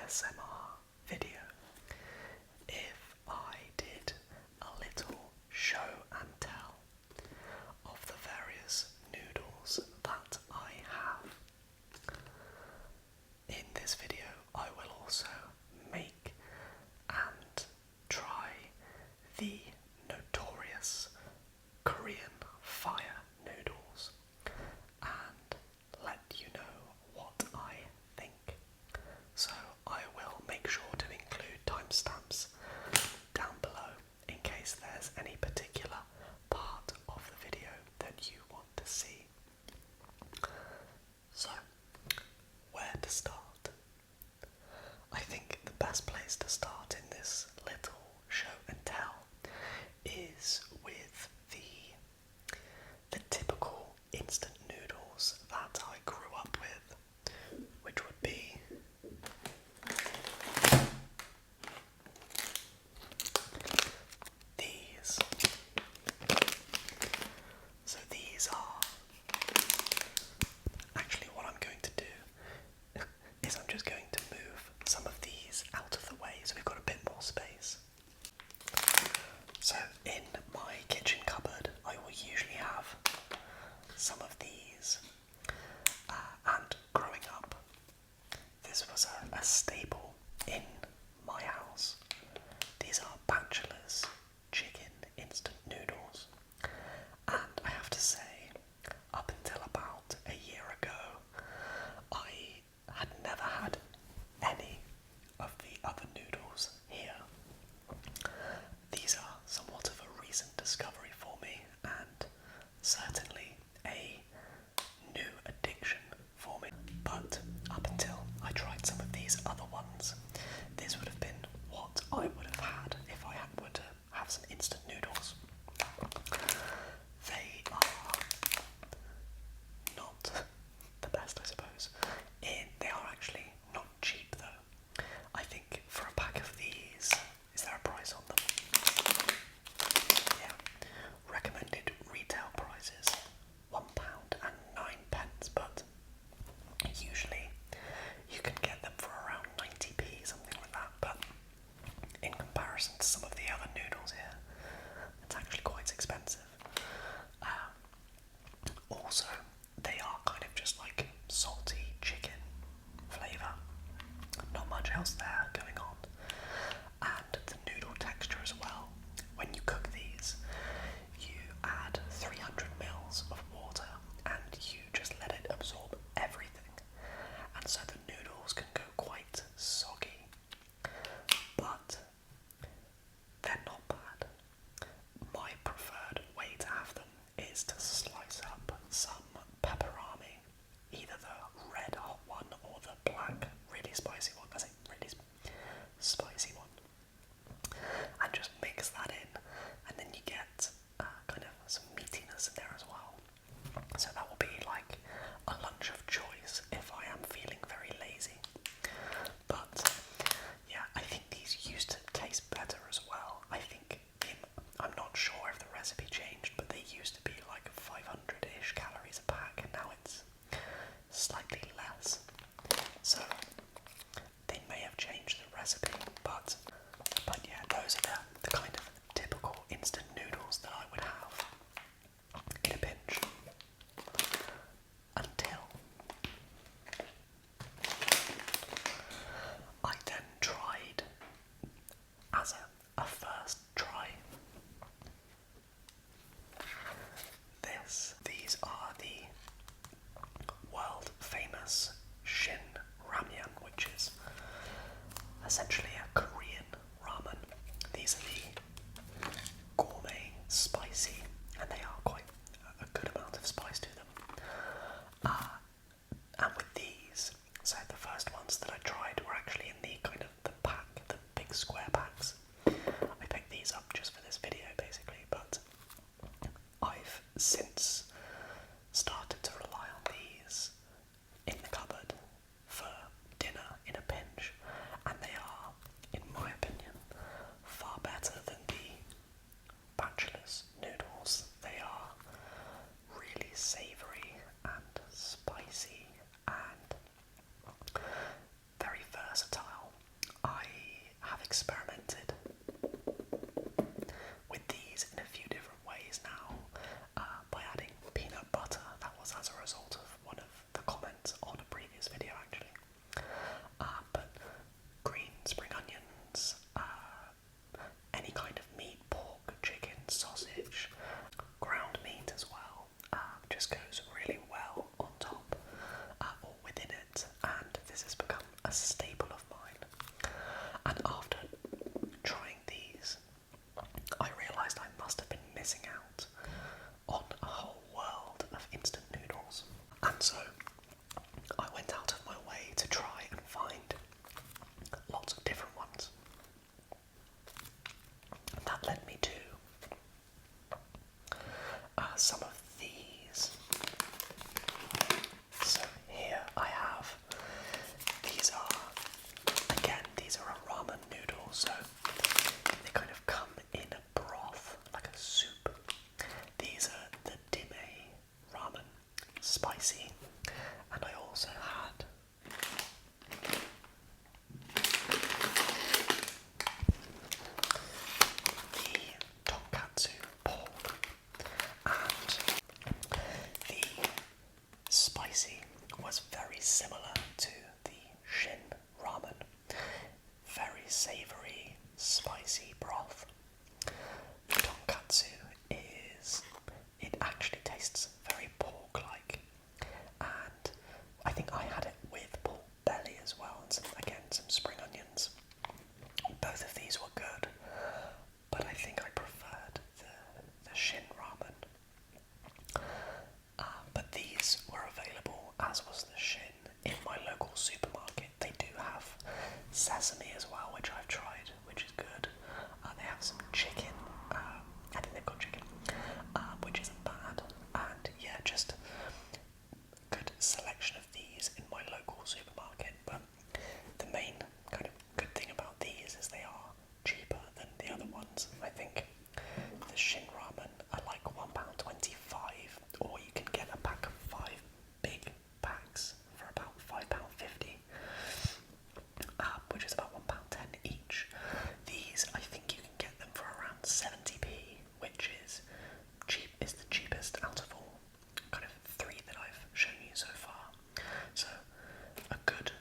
ASMR video if I did a little show and tell of the various noodles that I have. In this video I will also make and try the notorious Korean fire noodles and let you know what I think. So I will make sure to include timestamps down below in case there's any particular part of the video that you want to see. So, where to start? I think the best place to start in this little show and tell is with the typical instant noodles that I grew up with, which would be these. So these are actually what I'm going to do is I'm just going to move some of these out of the way so we've got a bit more space. So in my kitchen cupboard I will usually have some of these, and growing up this was a staple in my house. These are Bachelor's chicken instant noodles, and I have to say, up until about a year ago I had never had any of the other noodles here. These are somewhat of a recent discovery for me, and certainly a new addiction for me. But up until I tried some of these other ones, this would have been what I would have had if I were to have some instant noodles. They are not the best, I suppose. They are actually not cheap though. I think for a pack of these, is there a price on them? Yeah. Recommended retail prices £1.09, but usually you can get them for around 90p, something like that. But in comparison to some of the other noodles here, it's actually quite expensive. Also, they are kind of just like salty chicken flavour. Not much else there going on. And the noodle texture as well. When you cook these, you add 300 mils of water and you just let it absorb everything. And so the noodles can go quite soggy. But they're not bad. My preferred way to have them is to slice up some pepperami, either the red hot one or the black really spicy one. I say really spicy one, and just mix that in, and then you get kind of some meatiness in there as well. So that will be like a lunch of choice if I am feeling very lazy. But yeah, I think these used to taste better as well. I think I'm not sure if the recipe changed, but they used to be like 500-ish calories a pack, and now it's slightly less. So they may have changed the recipe, but yeah, those are the kind of typical instant noodles that I would have in a pinch. Until I then tried, as a first try, these are the world famous Shin Ramyun, which is essentially a Korean ramen. These are the gourmet spicy, and they are quite a good amount of spice to them. And with these, so the first ones that I tried were actually in the kind of the pack, the big square packs. I picked these up just for this video basically, but I've since started to rely on these in the cupboard for dinner in a pinch, and they are similar to the Shin Ramen. Very savoury, spicy broth. Tonkatsu it actually tastes very pork-like, and I think I had it with pork belly as well, and some spring onions. Both of these were good, but I think I preferred the Shin Ramen. But these were available, as was the Shin, in my local supermarket. They do have sesame as well, which I've tried, which is good. They have some chicken. I think they've got chicken, which isn't bad. And yeah, just good selection of these in my local supermarket. But the main kind of good thing about these is they are cheaper than the other ones. I think the Shin Ramen are like £1.25, or you can get a pack of 5 big packs for about £5.50, which is about £1.10 each. These, I think you can get them for around 70p, which is the cheapest out of all kind of 3 that I've shown you so far. So a good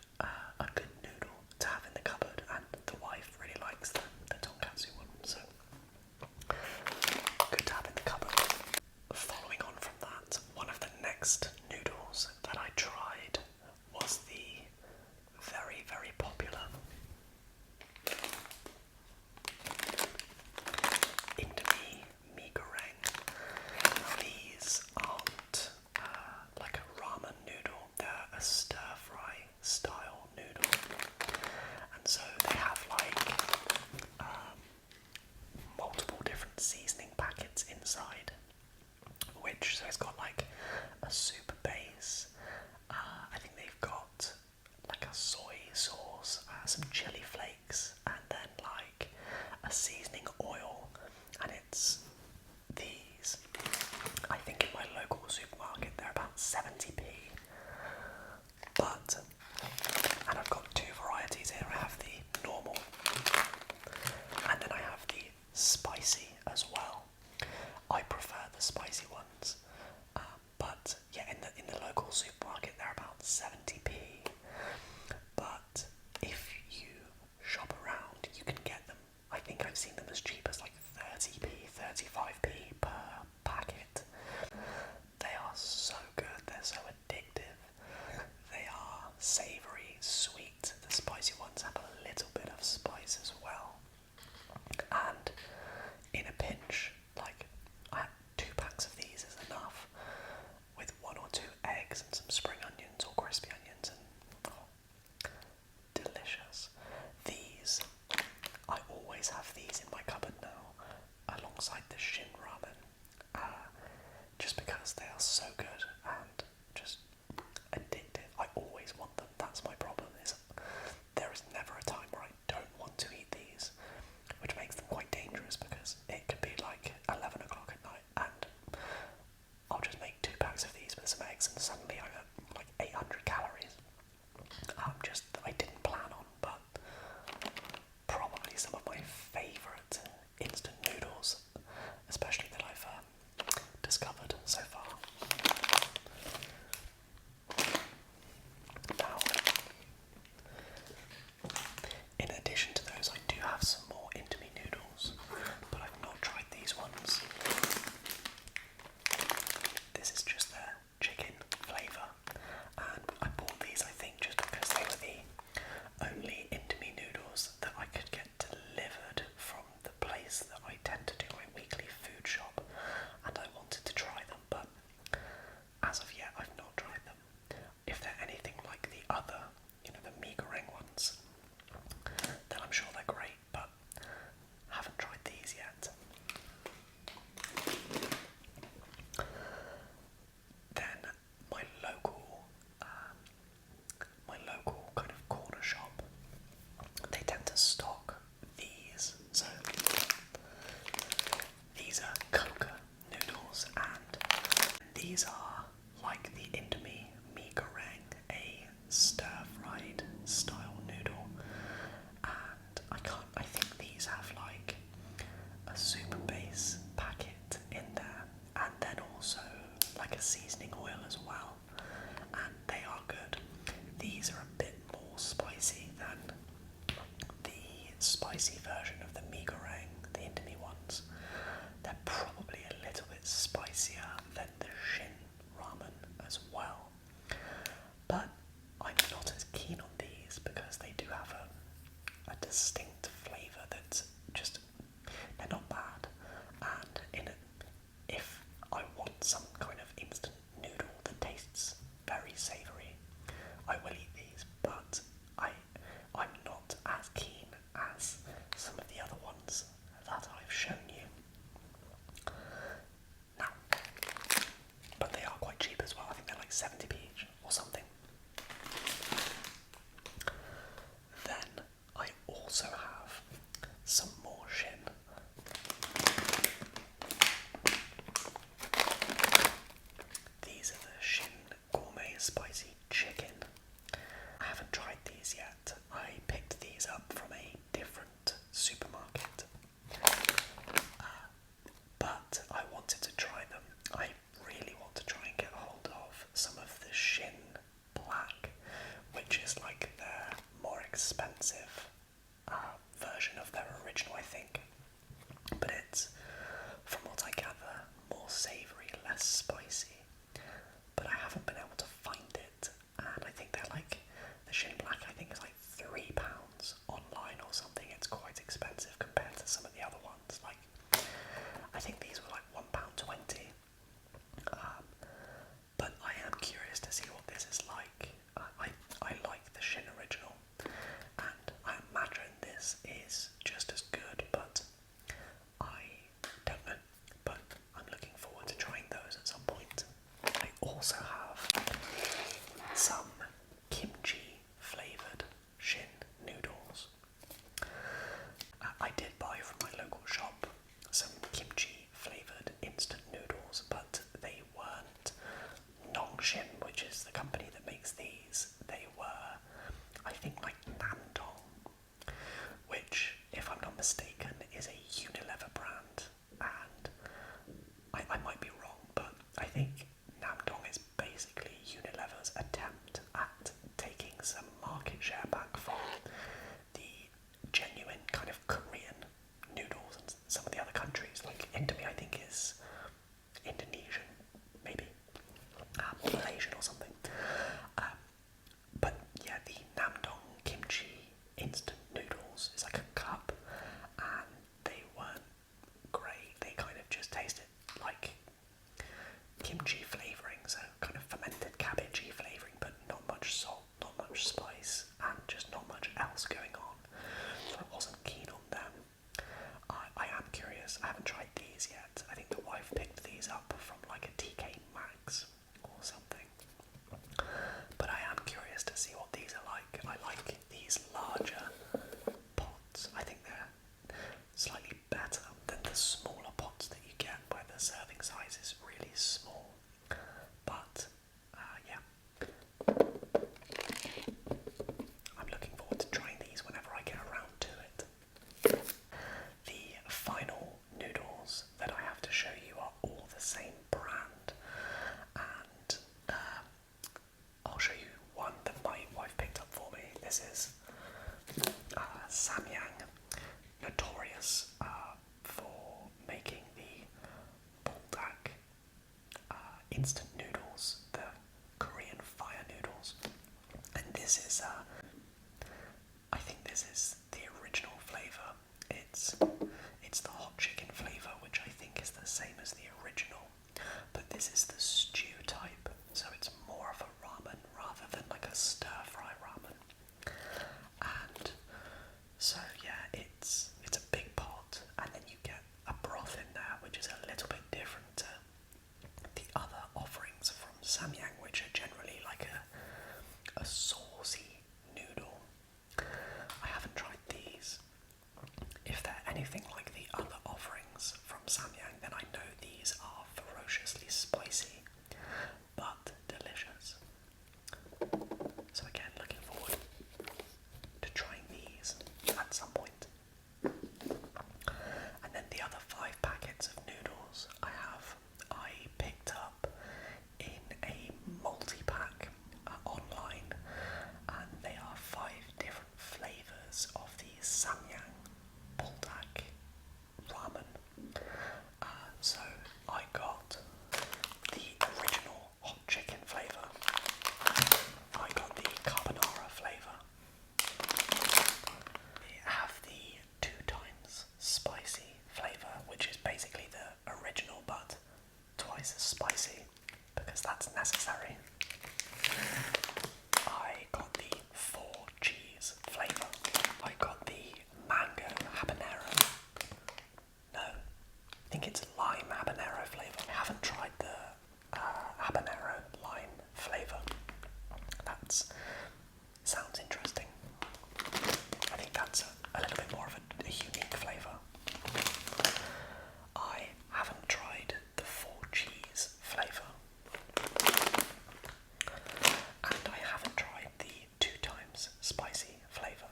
noodle to have in the cupboard, and the wife really likes the tonkatsu one, so good to have in the cupboard. Following on from that, one of the next noodles that I tried was the very, very popular Indomie mee goreng. These aren't like a ramen noodle, they're a stir-fry style noodle. And so they have multiple different seasoning packets inside, so it's got like a soup base. I think they've got like a soy sauce, some chili flakes, and then like a seasoning oil. And it's these. I think in my local supermarket they're about 70p. And I've got 2 varieties here. I have the normal, and then I have the spicy as well. I prefer the spicy ones, but yeah, in the local supermarket they're about 70p. But if you shop around, you can get them. I think I've seen them as cheap as like 30p, 35p per packet. They are so good. They're so addictive. They are savoury, sweet. The spicy ones have a little bit of spice as well. And in a pinch, like 2 packs of these is enough, with 1 or 2 eggs and some spring onions or crispy onions. spicy version of the mee goreng, the Indomie ones. They're probably a little bit spicier than the Shin ramen as well. But I'm not as keen on these because they do have a distinct flavour that's just, they're not bad. And if I want some kind of instant noodle that tastes very savoury, I will eat these, but I'm not as keen as some of the other ones that I've shown you. Now, but they are quite cheap as well. I think they're like 70p each or something. Then I also have some more Shin. These are the Shin Gourmet Spicy Chicken. I haven't tried these yet. I picked these up from a different supermarket. But I wanted to try them. I really want to try and get hold of some of the Shin Black, which is like their more expensive version of their original, I think. But it's, from what I gather, more savoury, less spicy. But I haven't been able to find it, and I think they're like, the Shin Black I think is like £3 online or something. It's quite expensive compared to some of the other ones. Like, I think these were like £1.20. But I am curious to see what this is like. I like the Shin original, and I imagine this is just as good, but I don't know. But I'm looking forward to trying those at some point. I also have some kimchi flavoured Shin noodles. I did buy from my local shop some kimchi flavoured instant noodles, but they weren't Nongshin, which is the company that makes these. They were, I think, like Namdong, which, if I'm not mistaken, is a Unilever brand. And I might be wrong, but I think Namdong is basically Unilever's attempt at taking some market share back from the genuine kind of Korean noodles and some of the other countries. Like Indomie, I think, is Indonesian, maybe, or Malaysian or something. But yeah, the Namdong kimchi instant noodles is like a cup, and they weren't great. They kind of just tasted like kimchi flavouring, so kind of fermented cabbagey flavouring, but not much salt, not much spice, and just not much else going on. So I wasn't keen on them. I am curious. I haven't tried these yet. I think the wife picked these up from like a TK Maxx or something. But I am curious to see what these are like. I like these larger pots. I think they're slightly better than the smaller pots that you get where the serving size is really small. But yeah, I'm looking forward to trying these whenever I get around to it. The final noodles that I have to show you are all the same brand, and I'll show you one that my wife picked up for me. This is Samyang, notorious for making the Buldak instant noodles, the Korean fire noodles. And this is, I think this is the original flavour. It's the hot chicken flavour, which I think is the same as the original, but this is the stew type, so it's more of a ramen rather than like a stir-fry ramen. And so yeah, it's a big pot, and then you get a broth in there, which is a little bit different to the other offerings from Samyang, which are generally like a saucy noodle. I haven't tried these. If they're anything like the other offerings from Samyang, then I know these are ferociously spicy, but delicious. So again, looking forward to trying these at some point. And then the other 5 packets of noodles I picked up in a multi-pack online. Sounds interesting. I think that's a little bit more of a unique flavour. I haven't tried the 4-cheese flavour. And I haven't tried the 2 times spicy flavour.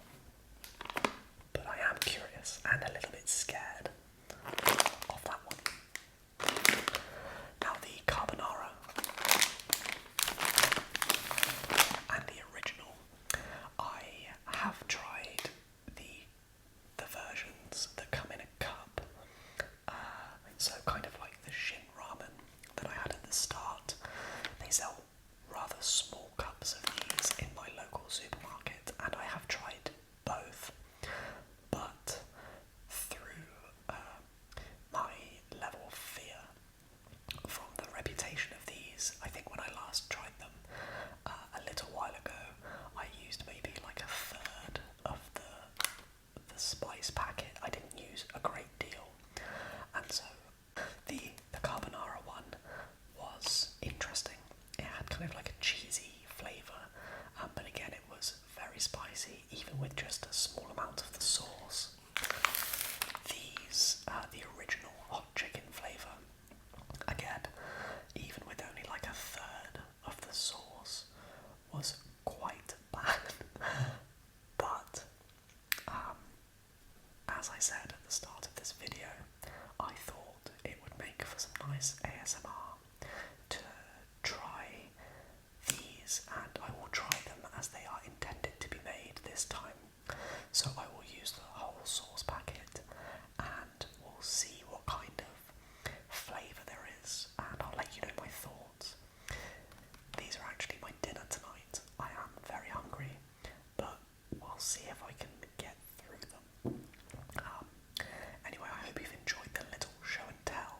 But I am curious and a little bit scared of that one. Now the carbonara and the original, I have tried the versions that come in a cup. So kind of like the Shin Ramen that I had at the start. They sell rather small cups of these in my local supermarket, and I have tried both. But through my level of fear from the reputation of these, I think when I last tried them a little while ago, I used maybe like a third of the spice packet. I didn't use a great deal, and so the carbonara one was interesting. It had kind of like a cheesy flavour, but again it was very spicy, even with just a small amount of the sauce. These, the original hot chicken flavour, again, even with only like a third of the sauce, was quite bad. But, as I said at the start of this video, I thought it would make for some nice ASMR to try these, and I will try them as they are intended to be made this time. So I will use the whole sauce packet and we'll see what kind of flavour there is, and I'll let you know my thoughts. These are actually my dinner tonight. I am very hungry, but we'll see if I can get through them. Anyway, I hope you've enjoyed the little show and tell.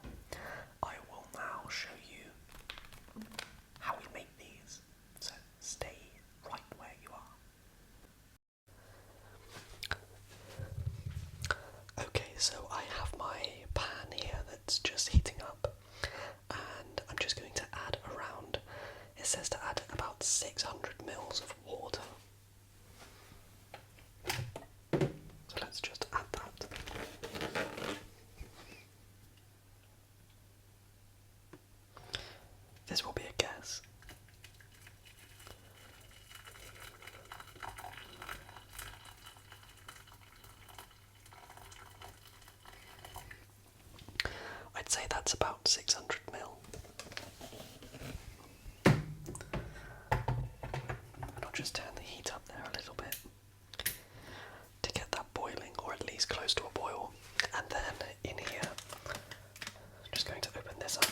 I will now show you how we make these, so stay right where you are. Okay, so I have my pan here that's just heating up, and I'm just going to add around, it says to add about 600 mils of water. So let's just add that. This will be a guess. I'd say that's about 600 mil. And I'll just turn the heat up there a little bit to get that boiling, or at least close to a boil. And then in here, I'm just going to open this up.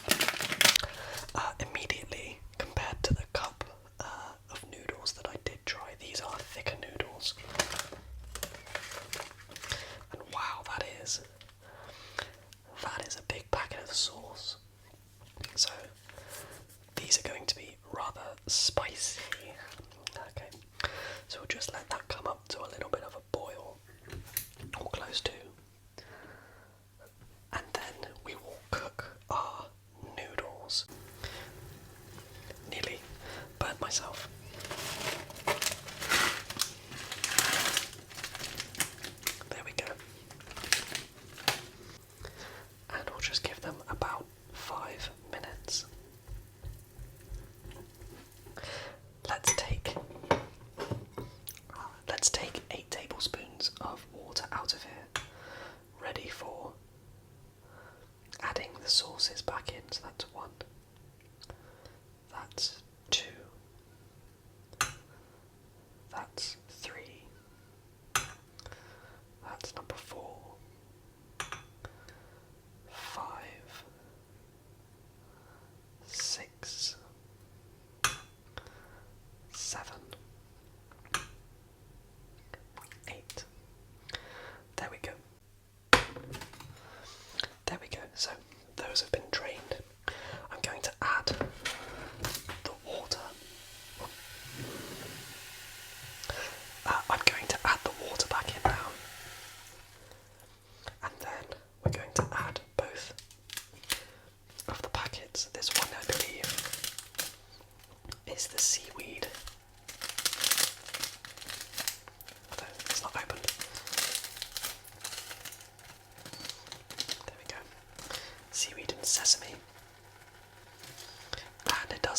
Immediately, compared to the cup of noodles that I did try, these are thicker noodles. And wow, that is a big packet of sauce. So these are going to be rather spicy. Okay, so we'll just let that come up to a little bit of a boil, or close to, and then we will cook our noodles. Nearly burnt myself. There we go. And we'll just give them about 5 minutes. Let's take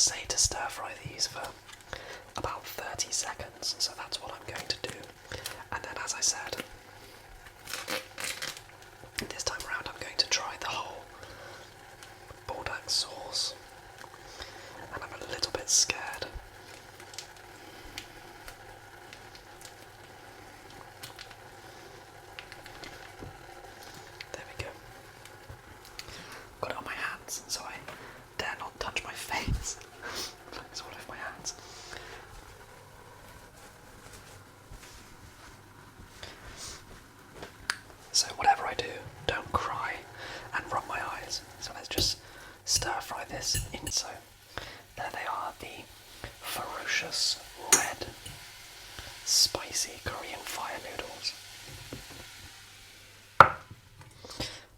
say to stir fry these for about 30 seconds, so that's what I'm going to do. And then, as I said, this time around I'm going to try the whole Buldak sauce, and I'm a little bit scared. There we go. Got it on my hands, so I dare not touch my face. It's all over my hands. So whatever I do, don't cry and rub my eyes. So let's just stir fry this in. So there they are, the ferocious red spicy Korean fire noodles.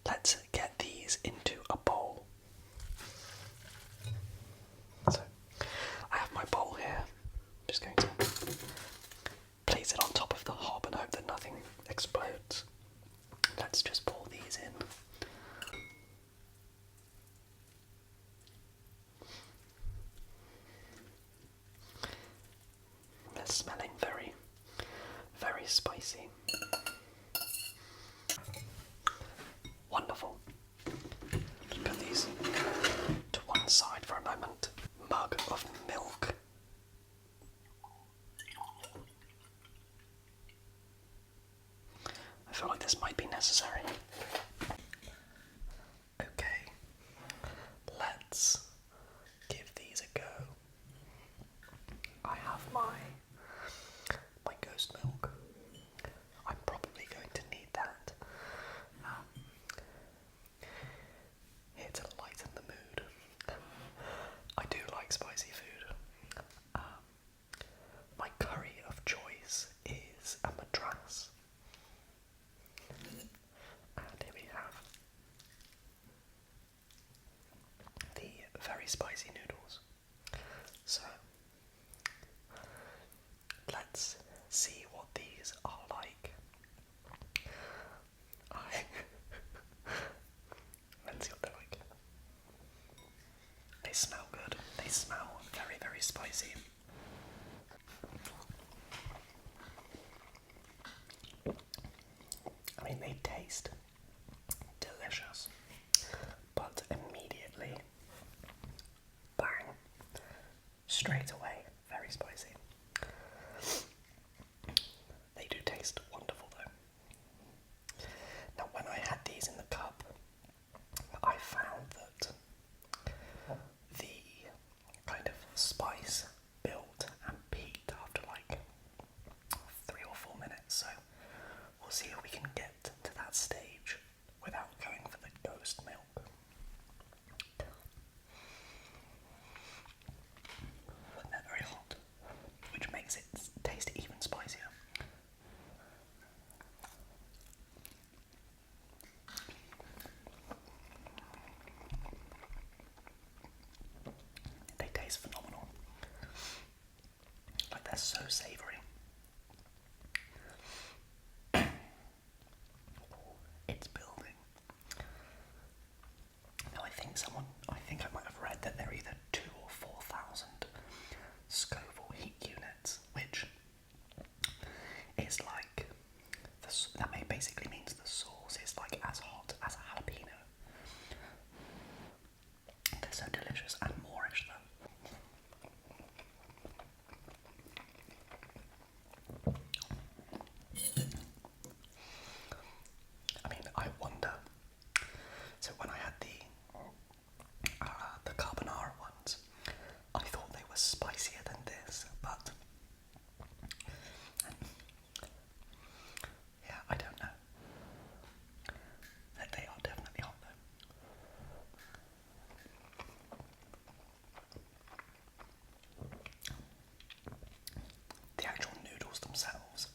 Let's get these into a bowl. So I have my bowl here. I'm just going to place it on top of the hob and hope that nothing explodes. Let's just pour these in. They're smelling very, very spicy. Wonderful. Just put these to one side for a moment. Mug of milk. I feel like this might be necessary. Okay, let's give these a go. I have my ghost milk. I'm probably going to need that. Here to lighten the mood. I do like spicy food. My curry of choice is a madras. And here we have the very spicy noodles. So let's see what these are like. Let's see what they're like. They smell good. They smell very, very spicy. I mean, they taste delicious, but immediately, bang, straight away, very spicy. They do taste wonderful though. Now, when I had these in the cup, I found that the kind of spice built and peaked after like 3 or 4 minutes, so we'll see if we can get to that stage without going for the ghost milk. But they're very hot, which makes it taste even spicier. They taste phenomenal. Like, they're so savoury. It's building. Now I think I might have read that they're either 2,000 or 4,000 Scoville heat units, which is like, that basically means the sauce is like as hot as a jalapeno. They're so delicious and moreish though. I mean, I wonder. So when I had the carbonara ones, I thought they were spicier than this, but yeah, I don't know. They are definitely hot though. The actual noodles themselves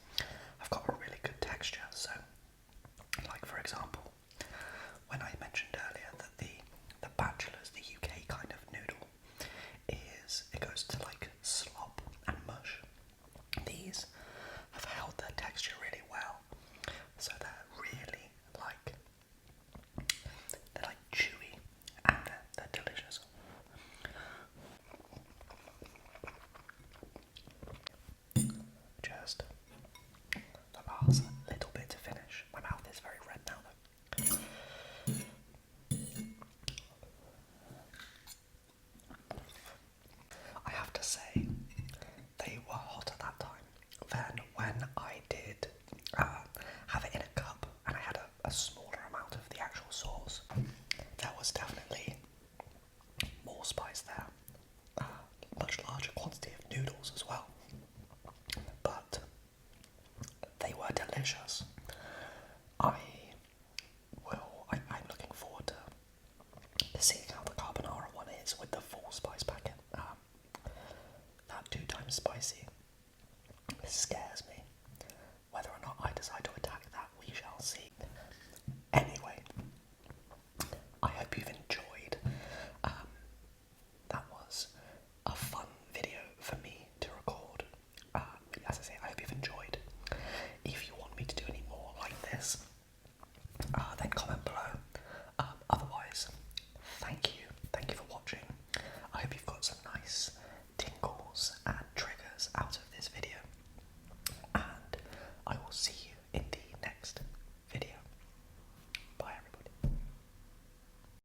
have got a really good last little bit to finish. My mouth is very red now though. I have to say, they were hot at that time. Then when I did have it in a cup and I had a smaller amount of the actual sauce, there was definitely more spice there. Much larger quantity of noodles as well. But they were delicious. I'm looking forward to seeing how the carbonara one is with the full spice packet. That 2 times spicy scares me.